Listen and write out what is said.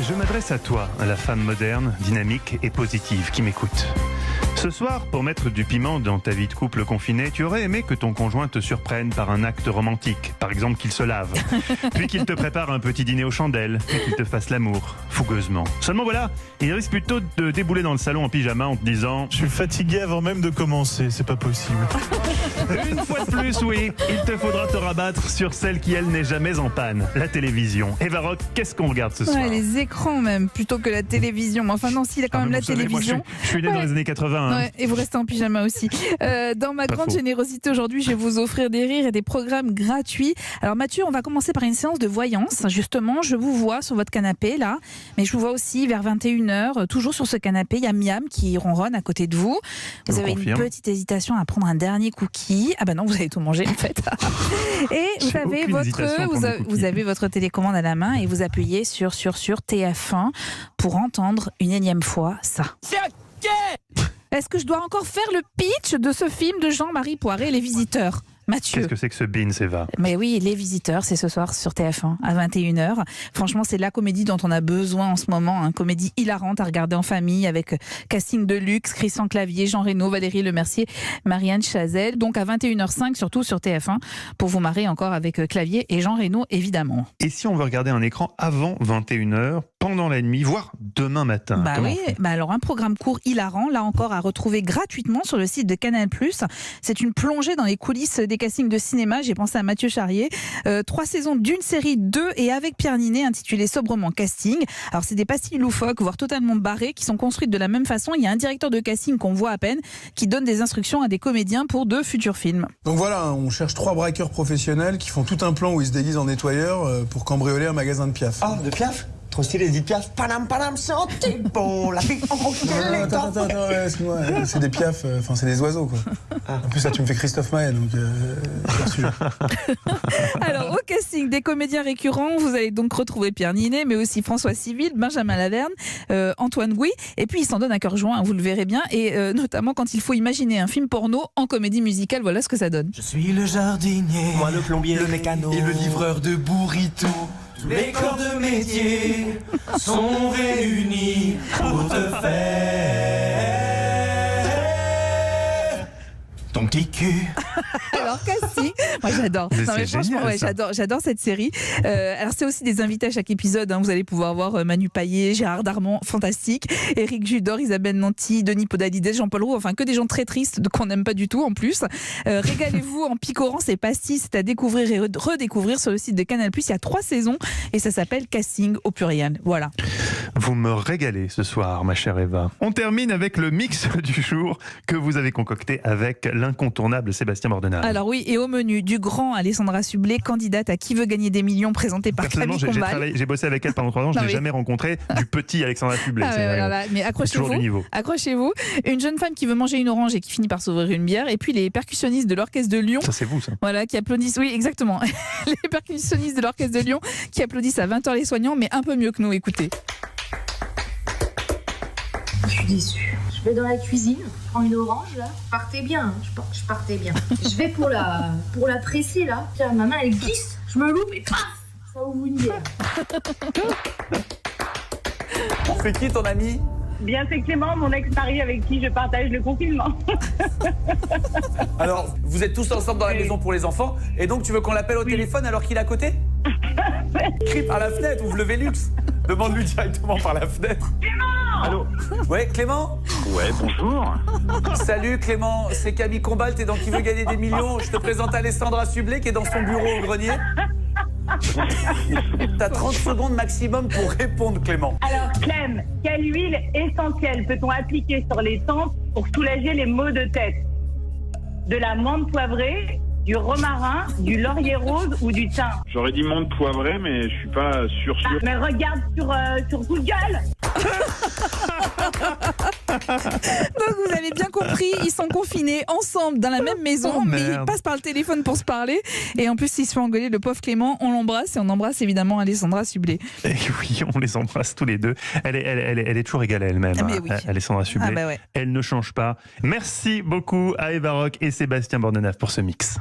Je m'adresse à toi, la femme moderne, dynamique et positive qui m'écoute. Ce soir, pour mettre du piment dans ta vie de couple confiné, tu aurais aimé que ton conjoint te surprenne par un acte romantique. Par exemple, qu'il se lave, puis qu'il te prépare un petit dîner aux chandelles, et qu'il te fasse l'amour, fougueusement. Seulement voilà, il risque plutôt de débouler dans le salon en pyjama en te disant « Je suis fatigué avant même de commencer, c'est pas possible. » Une fois de plus, oui, il te faudra te rabattre sur celle qui, elle, n'est jamais en panne, la télévision. Eva Rock, qu'est-ce qu'on regarde ce soir? Les écrans même, plutôt que la télévision. Mais enfin non, s'il a quand même la télévision. Moi, je suis né dans les années 80. Hein. Ouais, et vous restez en pyjama aussi. Dans ma grande générosité aujourd'hui, je vais vous offrir des rires et des programmes gratuits. Alors Mathieu, on va commencer par une séance de voyance. Justement, je vous vois sur votre canapé là, mais je vous vois aussi vers 21h, toujours sur ce canapé, il y a Miam qui ronronne à côté de vous. Vous avez une petite hésitation à prendre un dernier cookie. Ah bah non, vous avez tout mangé en fait. Et vous avez votre télécommande à la main et vous appuyez sur TF1 pour entendre une énième fois ça. Est-ce que je dois encore faire le pitch de ce film de Jean-Marie Poiré, Les Visiteurs? Mathieu. Qu'est-ce que c'est que ce Beans, Eva? Mais oui, Les Visiteurs, c'est ce soir sur TF1 à 21h. Franchement, c'est la comédie dont on a besoin en ce moment. Une comédie hilarante à regarder en famille avec casting de luxe, Christian Clavier, Jean Reno, Valérie Lemercier, Marianne Chazelle. Donc à 21h05, surtout sur TF1, pour vous marrer encore avec Clavier et Jean Reno, évidemment. Et si on veut regarder un écran avant 21h, pendant la nuit, voire demain matin? Alors un programme court hilarant, là encore à retrouver gratuitement sur le site de Canal+. C'est une plongée dans les coulisses des castings de cinéma. J'ai pensé à Mathieu Charrier. 3 saisons d'une série 2 et avec Pierre Ninet, intitulée sobrement Casting. Alors c'est des pastilles loufoques, voire totalement barrées, qui sont construites de la même façon. Il y a un directeur de casting qu'on voit à peine, qui donne des instructions à des comédiens pour de futurs films. Donc voilà, on cherche 3 braqueurs professionnels qui font tout un plan où ils se déguisent en nettoyeurs pour cambrioler un magasin de Piaf. Ah, de Piaf? Trop stylé, dit Piaf. Panam, panam, sentez bon, la fille en Attends, excuse-moi, c'est des Piaf, c'est des oiseaux, quoi. En plus, là, tu me fais Christophe Maé, donc c'est le sujet. Alors, au casting des comédiens récurrents, vous allez donc retrouver Pierre Ninet, mais aussi François Civil, Benjamin Laverne, Antoine Gouy, et puis ils s'en donnent à cœur joint, vous le verrez bien, et notamment quand il faut imaginer un film porno en comédie musicale, voilà ce que ça donne. Je suis le jardinier, moi le plombier, le mécano, et le livreur de burrito. Tous les corps de métier sont réunis pour te faire ton petit cul. Alors casting, moi j'adore. Non, mais franchement, j'adore cette série. Alors c'est aussi des invités à chaque épisode. Vous allez pouvoir voir Manu Payet, Gérard Darmon, fantastique, Éric Judor, Isabelle Nanty, Denis Podalides, Jean-Paul Roux. Enfin que des gens très tristes qu'on n'aime pas du tout en plus. Régalez-vous en picorant ces pastilles. C'est à découvrir et redécouvrir sur le site de Canal+. Il y a 3 saisons et ça s'appelle Casting au pluriel. Voilà. Vous me régalez ce soir, ma chère Eva. On termine avec le mix du jour que vous avez concocté avec l'incontournable Sébastien Bordenave. Alors oui, et au menu du grand Alessandra Sublet, candidate à Qui veut gagner des millions, présentée par Camille Combal. J'ai bossé avec elle pendant 3 ans, je n'ai jamais rencontré du petit Alexandra Sublet. Mais accrochez-vous. Une jeune femme qui veut manger une orange et qui finit par s'ouvrir une bière, et puis les percussionnistes de l'Orchestre de Lyon. Ça c'est vous ça. Voilà, qui applaudissent, oui exactement. Les percussionnistes de l'Orchestre de Lyon qui applaudissent à 20h les soignants, mais un peu mieux que nous, écoutez. Je suis déçue. Je vais dans la cuisine, je prends une orange là. Partez bien, je partais bien. Je vais pour la presser là. Tiens, ma main elle glisse, je me loupe et paf, ça ouvre une bière. C'est qui ton ami? Bien, c'est Clément, mon ex-mari avec qui je partage le confinement. Alors, vous êtes tous ensemble dans la maison pour les enfants, et donc tu veux qu'on l'appelle au téléphone alors qu'il est à côté? Crie par la fenêtre, ouvre le Velux. Demande-lui directement par la fenêtre. Clément! Allô? Ouais, Clément? Ouais, bonjour. Salut Clément, c'est Camille Combal, t'es dans Qui veut gagner des millions? Je te présente Alessandra Sublet qui est dans son bureau au grenier. T'as 30 secondes maximum pour répondre, Clément. Alors, Clem, quelle huile essentielle peut-on appliquer sur les tempes pour soulager les maux de tête? De la menthe poivrée, du romarin, du laurier rose ou du thym? J'aurais dit menthe poivrée, mais je suis pas sûr. Mais regarde sur Google. Donc vous avez bien compris, ils sont confinés ensemble dans la même maison, mais ils passent par le téléphone pour se parler. Et en plus, ils se font engueuler, le pauvre Clément. On l'embrasse et on embrasse évidemment Alessandra Sublet. Et oui, on les embrasse tous les deux. Elle est toujours égale à elle-même, oui. Alessandra Sublet. Elle ne change pas. Merci beaucoup à Eva Rock et Sébastien Bordenave pour ce mix.